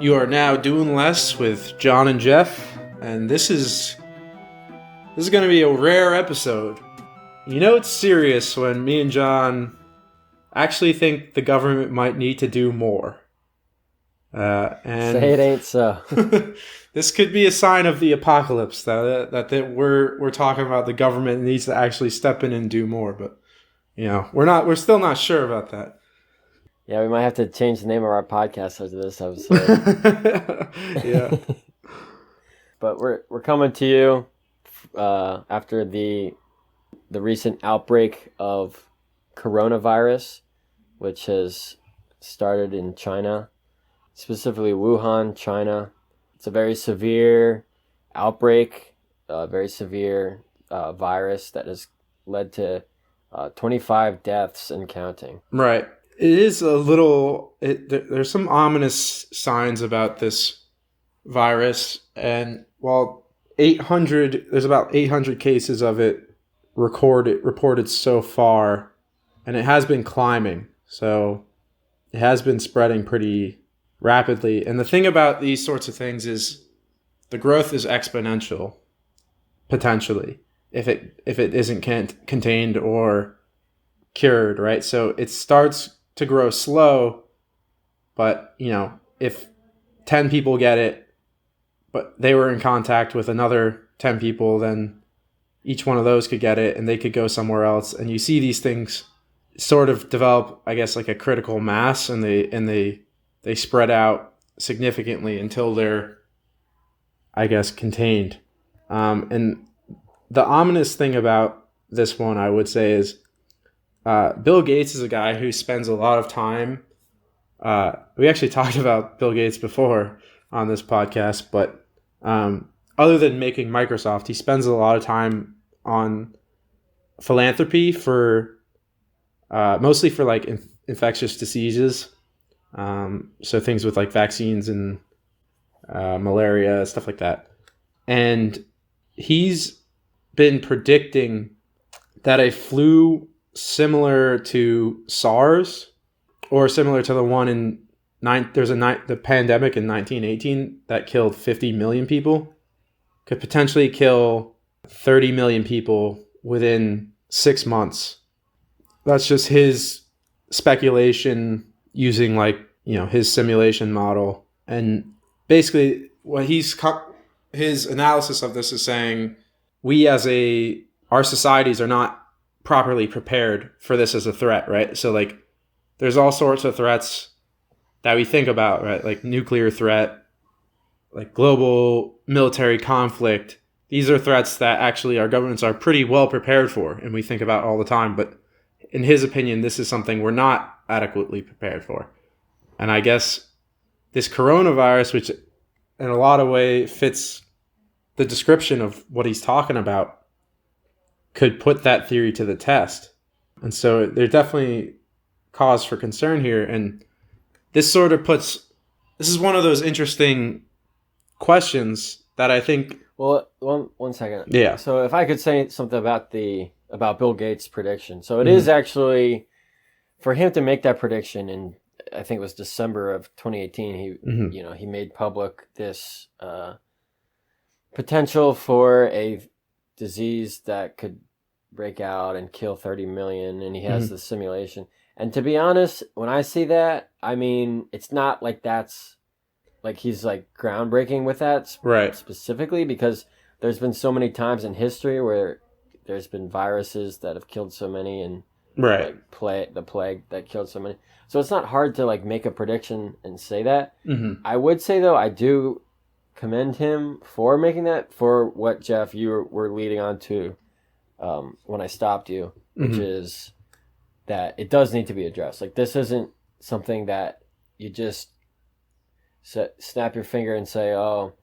You are now doing less with John and Jeff, and this is going to be a rare episode. You know it's serious when me and John actually think the government might need to do more. And say it ain't so. This could be a sign of the apocalypse that we're talking about the government needs to actually step in and do more, but you know we're still not sure about that. Yeah, we might have to change the name of our podcast after this episode. Yeah. But we're coming to you after the recent outbreak of coronavirus, which has started in China, specifically Wuhan, China. It's a very severe outbreak, very severe virus that has led to 25 deaths and counting. Right. It is a little... there's some ominous signs about this virus, and while there's about 800 cases of it reported so far, and it has been climbing, so it has been spreading pretty rapidly. And the thing about these sorts of things is the growth is exponential, potentially, if it isn't contained or cured, right? So it starts to grow slow, but you know, if 10 people get it, but they were in contact with another 10 people, then each one of those could get it and they could go somewhere else. And you see these things sort of develop, I guess, like a critical mass, and they spread out significantly until they're, I guess, contained. And the ominous thing about this one, I would say, is Bill Gates is a guy who spends a lot of time. We actually talked about Bill Gates before on this podcast, but other than making Microsoft, he spends a lot of time on philanthropy for mostly for like infectious diseases. So things with like vaccines and malaria, stuff like that. And he's been predicting that a flu similar to SARS or similar to the one in the pandemic in 1918 that killed 50 million people could potentially kill 30 million people within 6 months. That's just his speculation using, like, you know, his simulation model. And basically what his analysis of this is saying, our societies are not properly prepared for this as a threat, right? So like there's all sorts of threats that we think about, right? Like nuclear threat, like global military conflict. These are threats that actually our governments are pretty well prepared for and we think about all the time. But in his opinion, this is something we're not adequately prepared for. And I guess this coronavirus, which in a lot of ways fits the description of what he's talking about, could put that theory to the test. And so there's definitely cause for concern here. And this is one of those interesting questions that I think... Well, one second. Yeah. So if I could say something about Bill Gates' prediction. So it is actually, for him to make that prediction in, I think it was December of 2018, he made public this potential for a disease that could break out and kill 30 million, and he has the simulation. And to be honest, when I see that, I mean, it's not like that's like he's like groundbreaking with that right. specifically, because there's been so many times in history where there's been viruses that have killed so many, and right, like the plague that killed so many. So it's not hard to like make a prediction and say that. Mm-hmm. I would say though, I do commend him for making that, for what, Jeff, you were leading on to when I stopped you, which is that it does need to be addressed. Like, this isn't something that you just snap your finger and say, oh,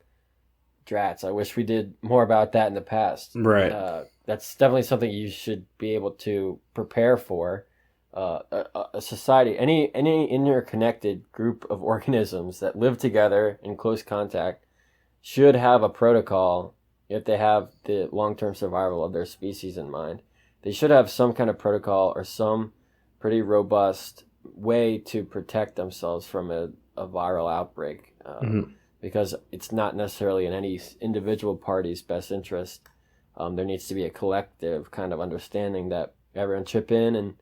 drats, I wish we did more about that in the past. Right. That's definitely something you should be able to prepare for. A society, any interconnected group of organisms that live together in close contact should have a protocol. If they have the long-term survival of their species in mind, they should have some kind of protocol or some pretty robust way to protect themselves from a viral outbreak. Mm-hmm. because it's not necessarily in any individual party's best interest. There needs to be a collective kind of understanding that everyone chip in and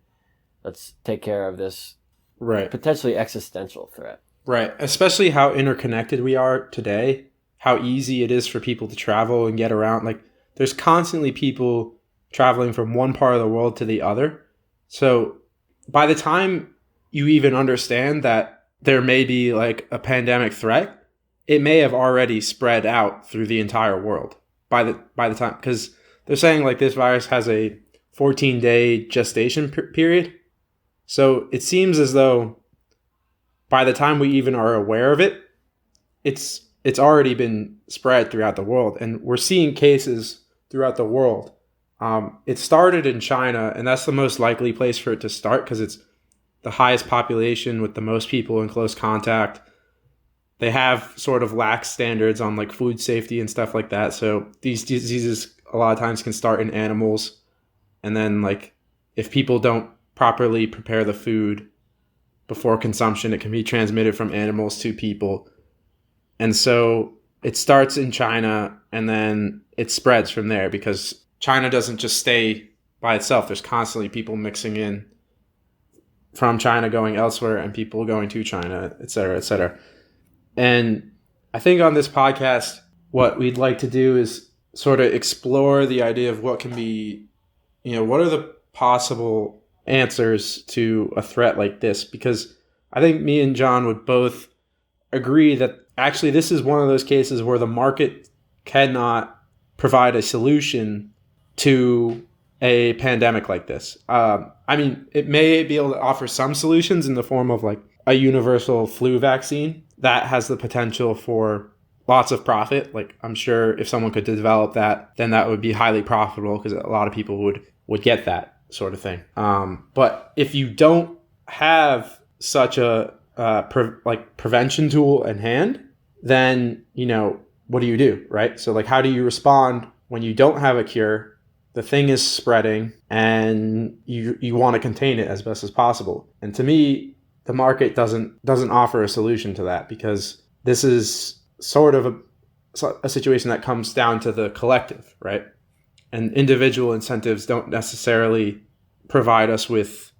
let's take care of this Right. potentially existential threat. Right. Especially how interconnected we are today, how easy it is for people to travel and get around. Like, there's constantly people traveling from one part of the world to the other. So by the time you even understand that there may be like a pandemic threat, it may have already spread out through the entire world by the time, because they're saying like this virus has a 14-day gestation period. So it seems as though by the time we even are aware of it, it's already been spread throughout the world, and we're seeing cases throughout the world. It started in China, and that's the most likely place for it to start because it's the highest population with the most people in close contact. They have sort of lax standards on like food safety and stuff like that. So these diseases a lot of times can start in animals, and then like if people don't properly prepare the food before consumption, it can be transmitted from animals to people. And so it starts in China and then it spreads from there because China doesn't just stay by itself. There's constantly people mixing in from China going elsewhere and people going to China, et cetera, et cetera. And I think on this podcast, what we'd like to do is sort of explore the idea of what can be, what are the possible answers to a threat like this? Because I think me and John would both agree that actually this is one of those cases where the market cannot provide a solution to a pandemic like this. It may be able to offer some solutions in the form of like a universal flu vaccine that has the potential for lots of profit. Like, I'm sure if someone could develop that, then that would be highly profitable because a lot of people would get that sort of thing. But if you don't have such a prevention tool in hand, then, what do you do, right? So like, how do you respond when you don't have a cure? The thing is spreading and you want to contain it as best as possible. And to me, the market doesn't offer a solution to that because this is sort of a situation that comes down to the collective, right? And individual incentives don't necessarily provide us with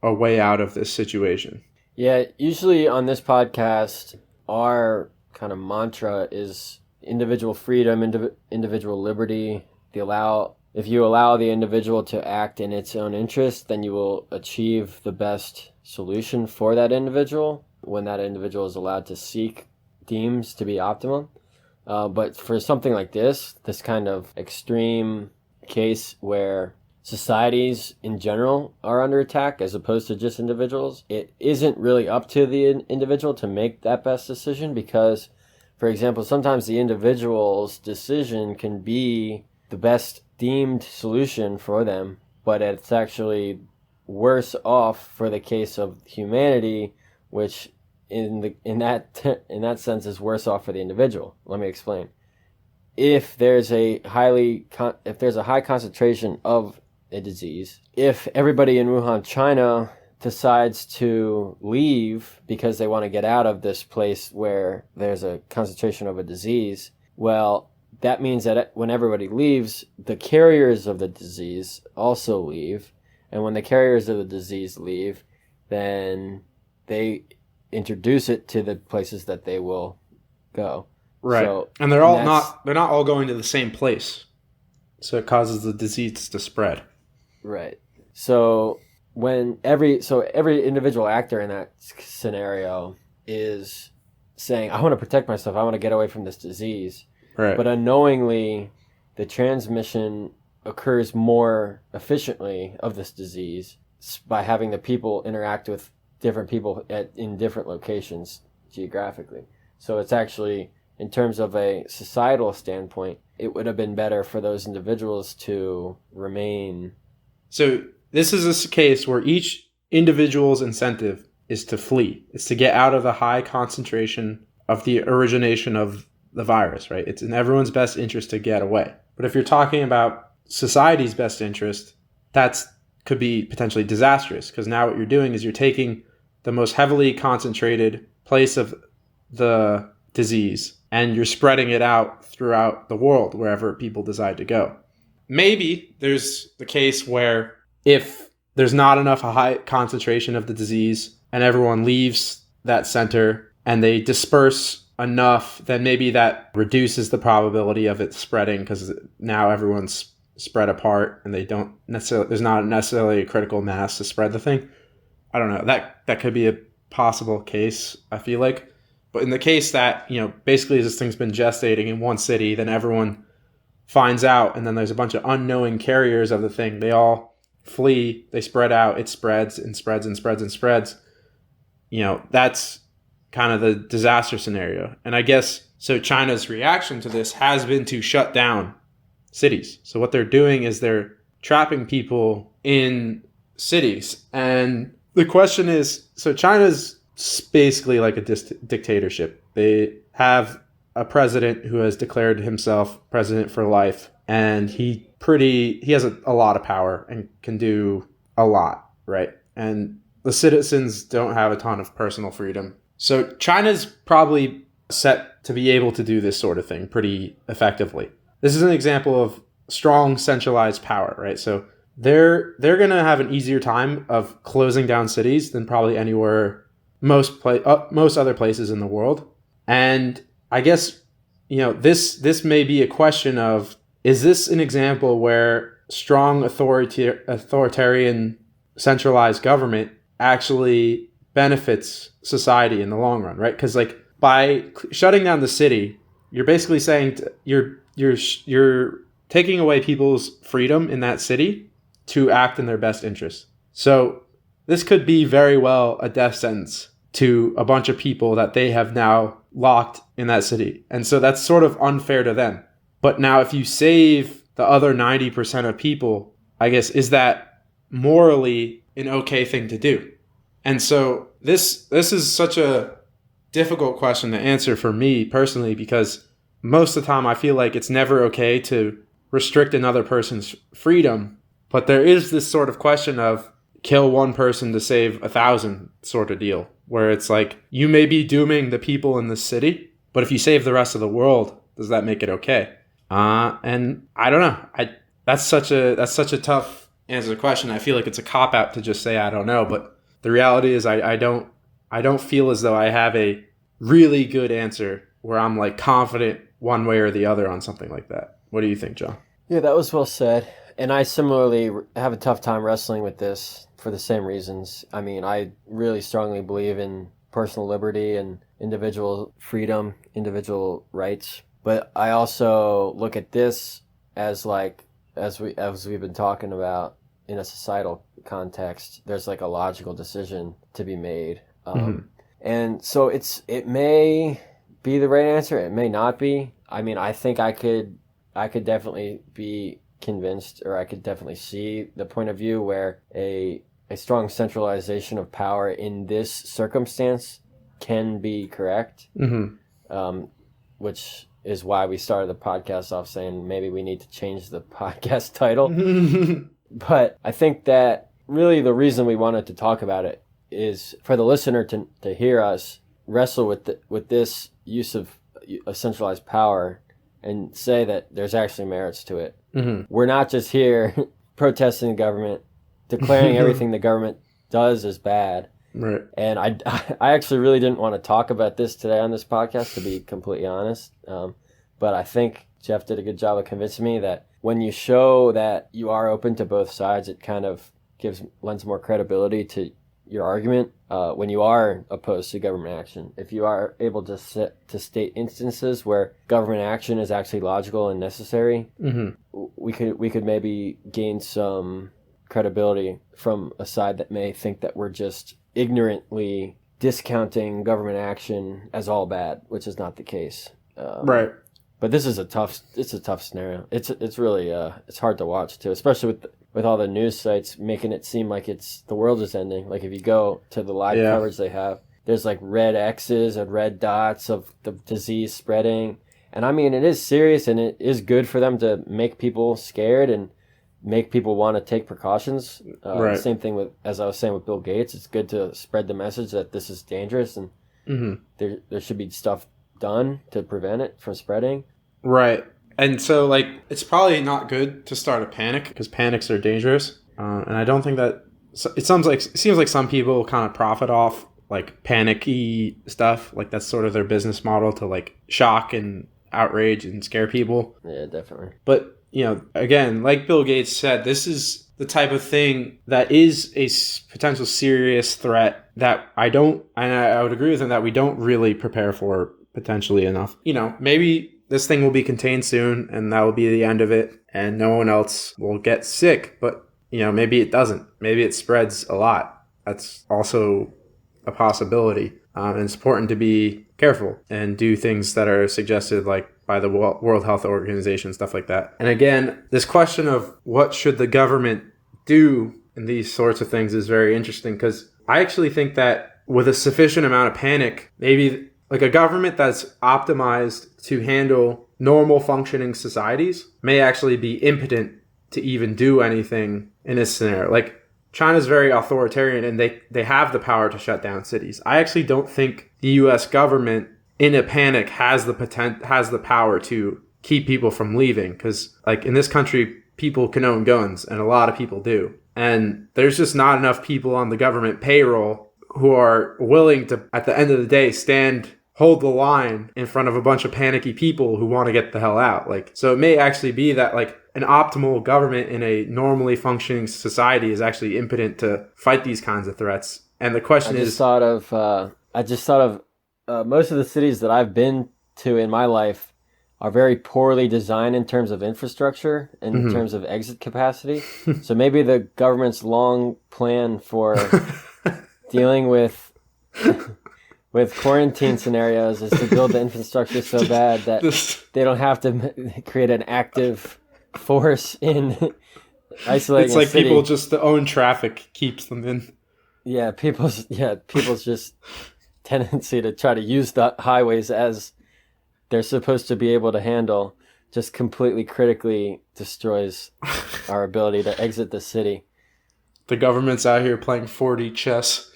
a way out of this situation. Yeah, usually on this podcast, our kind of mantra is individual freedom, individual liberty. If you allow the individual to act in its own interest, then you will achieve the best solution for that individual when that individual is allowed to seek deems to be optimum. But for something like this kind of extreme case where societies in general are under attack as opposed to just individuals, it isn't really up to the individual to make that best decision because, for example, sometimes the individual's decision can be the best deemed solution for them, but it's actually worse off for the case of humanity, which in that sense is worse off for the individual. Let me explain. If there's a high concentration of a disease, if everybody in Wuhan, China decides to leave because they want to get out of this place where there's a concentration of a disease, well, that means that when everybody leaves, the carriers of the disease also leave. And when the carriers of the disease leave, then they introduce it to the places that they will go. Right. So, and they're not all going to the same place. So it causes the disease to spread. Right. So every individual actor in that scenario is saying, I want to protect myself. I want to get away from this disease. Right. But unknowingly, the transmission occurs more efficiently of this disease by having the people interact with different people in different locations geographically. So it's actually, in terms of a societal standpoint, it would have been better for those individuals to remain. So this is a case where each individual's incentive is to flee. It's to get out of the high concentration of the origination of the virus, right? It's in everyone's best interest to get away. But if you're talking about society's best interest, that could be potentially disastrous because now what you're doing is you're taking the most heavily concentrated place of the disease and you're spreading it out throughout the world wherever people decide to go. Maybe there's the case where if there's not enough a high concentration of the disease and everyone leaves that center and they disperse enough, then maybe that reduces the probability of it spreading because now everyone's spread apart and there's not necessarily a critical mass to spread the thing. I don't know. That could be a possible case, I feel like. But in the case that, basically this thing's been gestating in one city, then everyone finds out, and then there's a bunch of unknowing carriers of the thing. They all flee, they spread out, it spreads and spreads and spreads and spreads. That's kind of the disaster scenario. And I guess, so China's reaction to this has been to shut down cities. So what they're doing is they're trapping people in cities. And the question is, so China's basically like a dictatorship. They have a president who has declared himself president for life, and he has a lot of power and can do a lot, right? And the citizens don't have a ton of personal freedom. So China's probably set to be able to do this sort of thing pretty effectively. This is an example of strong centralized power, right? So they're going to have an easier time of closing down cities than probably anywhere, most other places in the world. And I guess, this may be a question of, is this an example where strong authoritarian centralized government actually benefits society in the long run, right? Because by shutting down the city, you're basically saying you're taking away people's freedom in that city to act in their best interest. So this could be very well a death sentence to a bunch of people that they have now locked in that city. And so that's sort of unfair to them. But now if you save the other 90% of people, I guess, is that morally an okay thing to do? And so this is such a difficult question to answer for me personally, because most of the time I feel like it's never okay to restrict another person's freedom. But there is this sort of question of kill one person to save 1,000 sort of deal, where it's like you may be dooming the people in the city, but if you save the rest of the world, does that make it okay? And I don't know. That's such a tough answer to the question. I feel like it's a cop out to just say I don't know, but the reality is I don't feel as though I have a really good answer where I'm like confident one way or the other on something like that. What do you think, John? Yeah, that was well said. And I similarly have a tough time wrestling with this for the same reasons. I mean, I really strongly believe in personal liberty and individual freedom, individual rights. But I also look at this as as we've been talking about in a societal context, there's a logical decision to be made. And so it may be the right answer. It may not be. I mean, I think I could definitely be convinced, or I could definitely see the point of view where a strong centralization of power in this circumstance can be correct, which is why we started the podcast off saying maybe we need to change the podcast title. But I think that really the reason we wanted to talk about it is for the listener to hear us wrestle with this use of centralized power and say that there's actually merits to it. We're not just here protesting the government, declaring everything the government does is bad. Right. And I actually really didn't want to talk about this today on this podcast, to be completely honest. But I think Jeff did a good job of convincing me that when you show that you are open to both sides, it kind of lends more credibility to your argument when you are opposed to government action. If you are able to state instances where government action is actually logical and necessary, we could maybe gain some credibility from a side that may think that we're just ignorantly discounting government action as all bad, which is not the case. Right. But this is a tough scenario. It's really it's hard to watch too, especially with all the news sites making it seem like the world is ending. Like if you go to the live coverage they have, there's red X's and red dots of the disease spreading. And I mean, it is serious, and it is good for them to make people scared and make people want to take precautions. Right. Same thing as I was saying with Bill Gates. It's good to spread the message that this is dangerous, and there should be stuff done to prevent it from spreading. Right. And so, like, it's probably not good to start a panic because panics are dangerous. And I don't think that it seems like some people kind of profit off like panicky stuff. Like that's sort of their business model to like shock and outrage and scare people. Yeah, definitely. But, again, like Bill Gates said, this is the type of thing that is a potential serious threat that I would agree with him that we don't really prepare for potentially enough. Maybe this thing will be contained soon and that will be the end of it and no one else will get sick. But, maybe it doesn't. Maybe it spreads a lot. That's also a possibility. And it's important to be careful and do things that are suggested like by the World Health Organization, stuff like that. And again, this question of what should the government do in these sorts of things is very interesting because I actually think that with a sufficient amount of panic, maybe like a government that's optimized to handle normal functioning societies may actually be impotent to even do anything in this scenario. Like China's very authoritarian and they have the power to shut down cities. I actually don't think the US government in a panic has the power to keep people from leaving because like in this country people can own guns and a lot of people do. And there's just not enough people on the government payroll who are willing to, at the end of the day, hold the line in front of a bunch of panicky people who want to get the hell out. Like, so it may actually be that like an optimal government in a normally functioning society is actually impotent to fight these kinds of threats. And the question I just thought of most of the cities that I've been to in my life are very poorly designed in terms of infrastructure and in terms of exit capacity. So maybe the government's long plan for dealing with quarantine scenarios is to build the infrastructure so bad that they don't have to create an active force in isolating. It's like a city. people just the own traffic keeps them in. Yeah, people's just tendency to try to use the highways as they're supposed to be able to handle just completely critically destroys our ability to exit the city. The government's out here playing 4D chess.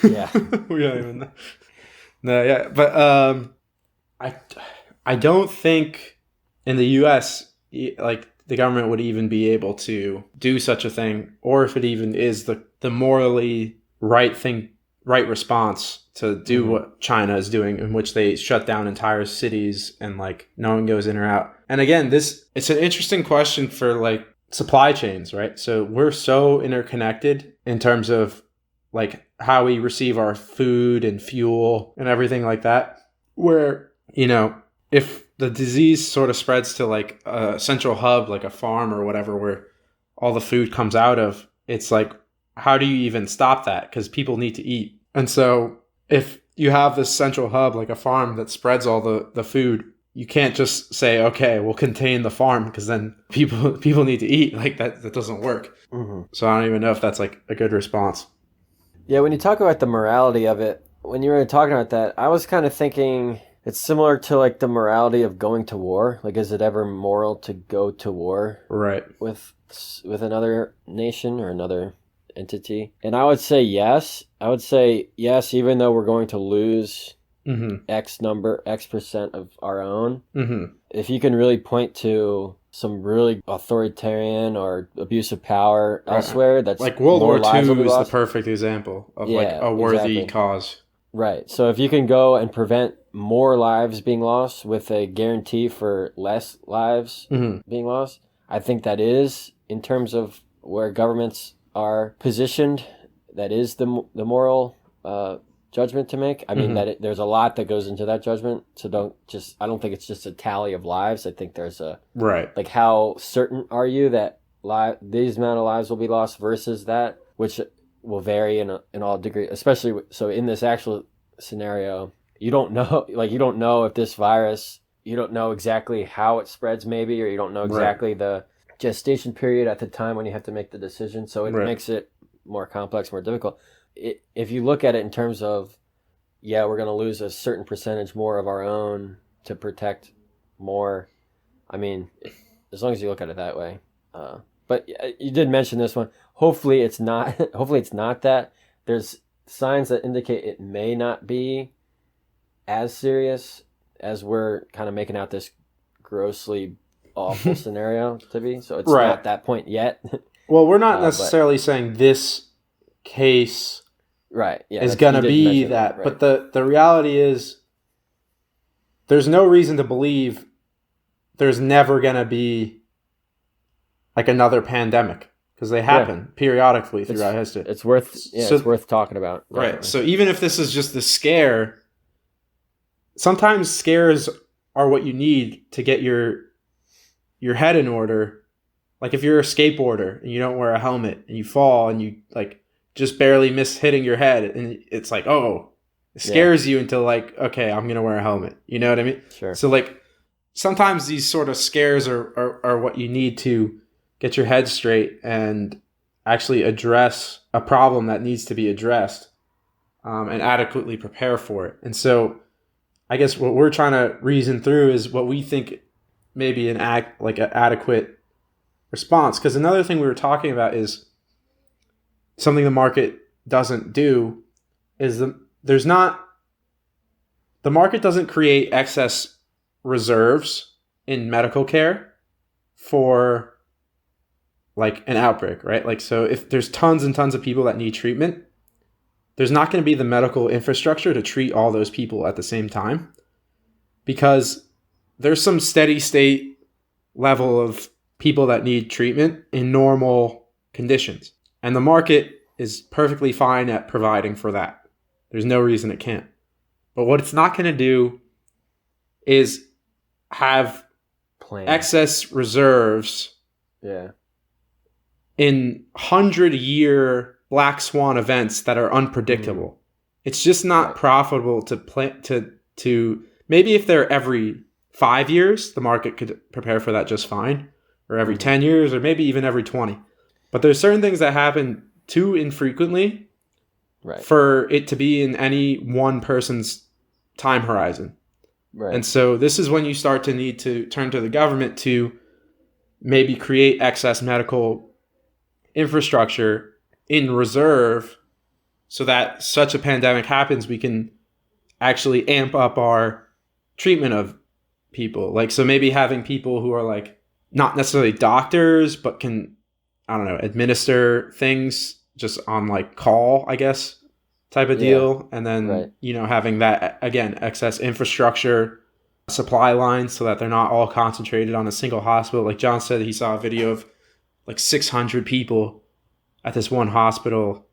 Yeah. We don't even know. No, yeah. But I don't think in the US like the government would even be able to do such a thing, or if it even is the morally right response to do what China is doing, in which they shut down entire cities and like no one goes in or out. And again, it's an interesting question for like supply chains, right? So we're so interconnected in terms of like how we receive our food and fuel and everything like that, where, if the disease sort of spreads to like a central hub, like a farm or whatever, where all the food comes out of, it's like, how do you even stop that? Because people need to eat. And so if you have this central hub, like a farm that spreads all the food, you can't just say, okay, we'll contain the farm because then people need to eat. Like that doesn't work. Mm-hmm. So I don't even know if that's like a good response. Yeah, when you talk about the morality of it, when you were talking about that, I was kind of thinking it's similar to like the morality of going to war. Like, is it ever moral to go to war? Right. With another nation or another entity? And I would say yes. I would say yes, even though we're going to lose X percent of our own. Mm-hmm. If you can really point to some really authoritarian or abuse of power elsewhere, that's like World War II is the perfect example of like a worthy cause. Right. So if you can go and prevent more lives being lost with a guarantee for less lives being lost, I think that is, in terms of where governments are positioned, that is the moral judgment to make. I mean, there's a lot that goes into that judgment. So I don't think it's just a tally of lives. I think there's like, how certain are you that these amount of lives will be lost versus that, which will vary in all degree, especially so in this actual scenario, you don't know if this virus, you don't know exactly how it spreads maybe, or you don't know exactly the gestation period at the time when you have to make the decision. So it makes it more complex, more difficult. If you look at it in terms of, we're going to lose a certain percentage more of our own to protect more. I mean, as long as you look at it that way. But you did mention this one. Hopefully it's not. Hopefully it's not that. There's signs that indicate it may not be as serious as we're kind of making out this grossly awful scenario to be. So it's Right. not that point yet. Well, we're not But necessarily saying this case right, yeah, is that's, going you to did be mention that. right. But the reality is there's no reason to believe there's never going to be like another pandemic, because they happen periodically throughout history. It's worth talking about. Right. Definitely. So even if this is just a scare, sometimes scares are what you need to get your head in order. Like if you're a skateboarder and you don't wear a helmet and you fall and you like just barely miss hitting your head, and it's like, oh, it scares you until like, okay, I'm gonna wear a helmet. You know what I mean? Sure. So like sometimes these sort of scares are what you need to get your head straight and actually address a problem that needs to be addressed, and adequately prepare for it. And so I guess what we're trying to reason through is what we think may be an adequate response. Because another thing we were talking about is something the market doesn't do is the market doesn't create excess reserves in medical care for like an outbreak, right? Like, so if there's tons and tons of people that need treatment, there's not going to be the medical infrastructure to treat all those people at the same time, because there's some steady state level of people that need treatment in normal conditions. And the market is perfectly fine at providing for that. There's no reason it can't. But what it's not going to do is have excess reserves in 100-year black swan events that are unpredictable. It's just not profitable to plan to maybe if they're every 5 years, the market could prepare for that just fine, or every 10 years, or maybe even every 20. But there's certain things that happen too infrequently for it to be in any one person's time horizon. Right. And so this is when you start to need to turn to the government to maybe create excess medical infrastructure in reserve, so that such a pandemic happens, we can actually amp up our treatment of people. Like, so maybe having people who are like not necessarily doctors, but can, I don't know, administer things just on like call, I guess, type of deal. And then, you know, having that, again, excess infrastructure, supply lines, so that they're not all concentrated on a single hospital. Like John said, he saw a video of like 600 people at this one hospital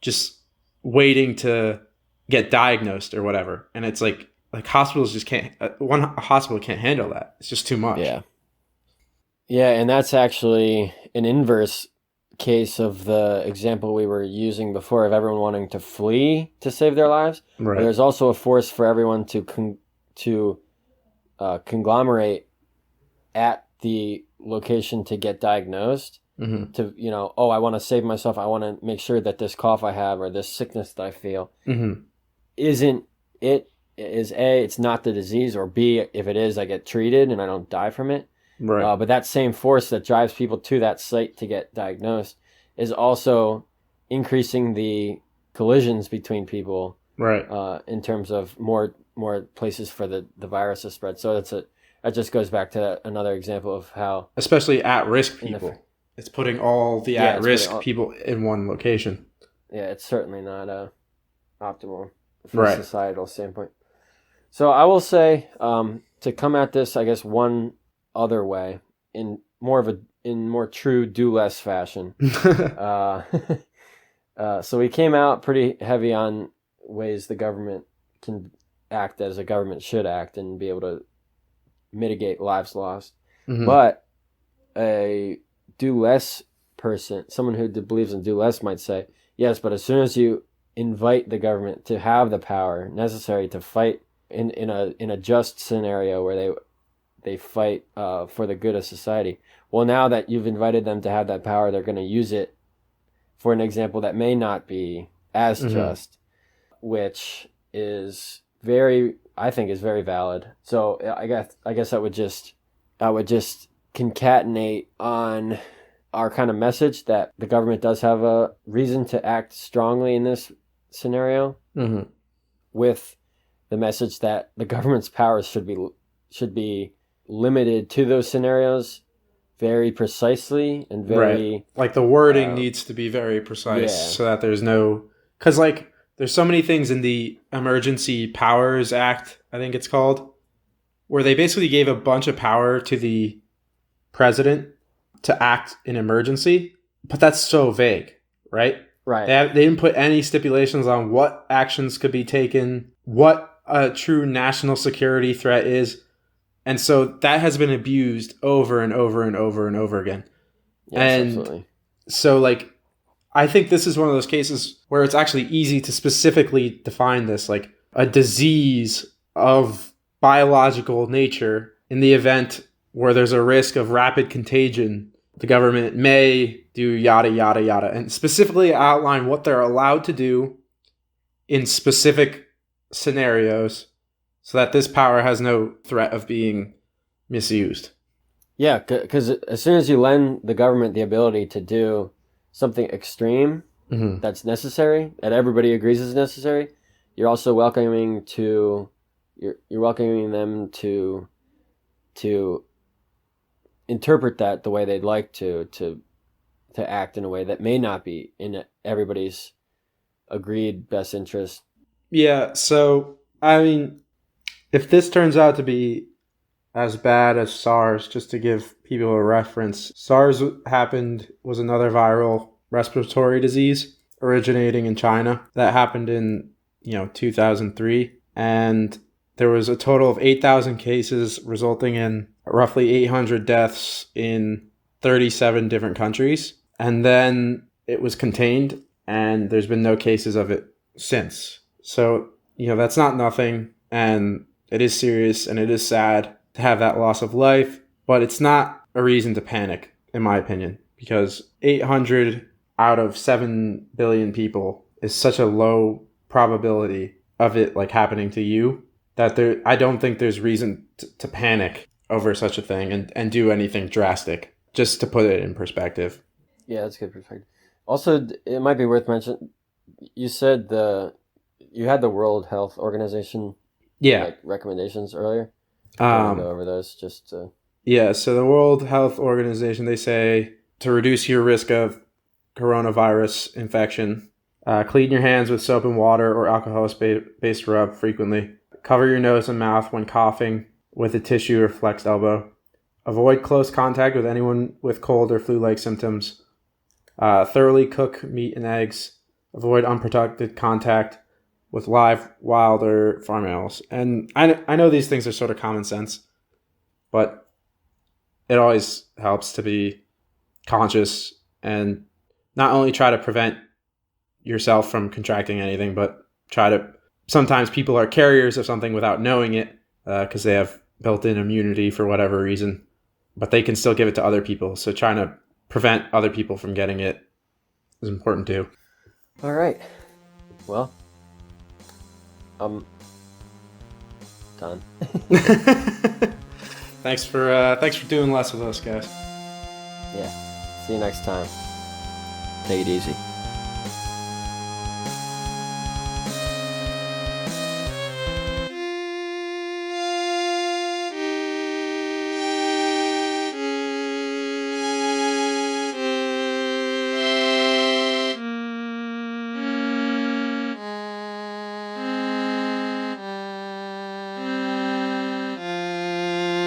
just waiting to get diagnosed or whatever. And it's like hospitals just can't, one hospital can't handle that. It's just too much. Yeah, and that's actually an inverse case of the example we were using before of everyone wanting to flee to save their lives. Right. There's also a force for everyone to conglomerate at the location to get diagnosed. To, you know, oh, I want to save myself. I want to make sure that this cough I have or this sickness that I feel isn't it. Is A, it's not the disease, or B, if it is, I get treated and I don't die from it. Right. But that same force that drives people to that site to get diagnosed is also increasing the collisions between people. Right. In terms of more places for the virus to spread. So that just goes back to another example of how, especially at-risk people, it's putting all the at-risk people in one location. Yeah, it's certainly not optimal from a societal standpoint. So I will say, to come at this, I guess, one other way, in more true do less fashion. So we came out pretty heavy on ways the government can act as a government should act and be able to mitigate lives lost. But a do less person, someone who believes in do less, might say, yes, but as soon as you invite the government to have the power necessary to fight in a just scenario where they fight for the good of society, well, now that you've invited them to have that power, they're going to use it for an example that may not be as just, which is I think is very valid. So I guess I would just concatenate on our kind of message that the government does have a reason to act strongly in this scenario, with the message that the government's powers should be limited to those scenarios very precisely and very Right. Like the wording needs to be very precise so that there's no, because like there's so many things in the Emergency Powers Act, I think it's called, where they basically gave a bunch of power to the president to act in emergency, but that's so vague, right? Right. They didn't put any stipulations on what actions could be taken, what a true national security threat is. And so that has been abused over and over and over and over again. Yes, and absolutely. So like, I think this is one of those cases where it's actually easy to specifically define this, like a disease of biological nature. In the event where there's a risk of rapid contagion, the government may do yada, yada, yada, and specifically outline what they're allowed to do in specific scenarios so that this power has no threat of being misused. Yeah, because as soon as you lend the government the ability to do something extreme that's necessary, that everybody agrees is necessary, you're also welcoming them to interpret that the way they'd like to act in a way that may not be in everybody's agreed best interest. Yeah, so I mean, if this turns out to be as bad as SARS, just to give people a reference, SARS was another viral respiratory disease originating in China that happened in 2003, and there was a total of 8,000 cases, resulting in roughly 800 deaths in 37 different countries. And then it was contained, and there's been no cases of it since. So, that's not nothing, and it is serious, and it is sad to have that loss of life, but it's not a reason to panic, in my opinion, because 800 out of 7 billion people is such a low probability of it like happening to you that I don't think there's reason to panic over such a thing and do anything drastic, just to put it in perspective. Yeah, that's a good perspective. Also, it might be worth mentioning, you said you had the World Health Organization recommendations earlier. Go over those just to... Yeah, so the World Health Organization, they say to reduce your risk of coronavirus infection, clean your hands with soap and water or alcohol-based rub frequently. Cover your nose and mouth when coughing with a tissue or flexed elbow. Avoid close contact with anyone with cold or flu-like symptoms. Thoroughly cook meat and eggs. Avoid unprotected contact with live, wild, or farm animals. And I know these things are sort of common sense, but it always helps to be conscious and not only try to prevent yourself from contracting anything, but sometimes people are carriers of something without knowing it because they have built-in immunity for whatever reason, but they can still give it to other people. So trying to prevent other people from getting it is important too. All right. Well, done. Thanks for doing less with us, guys. Yeah. See you next time. Take it easy.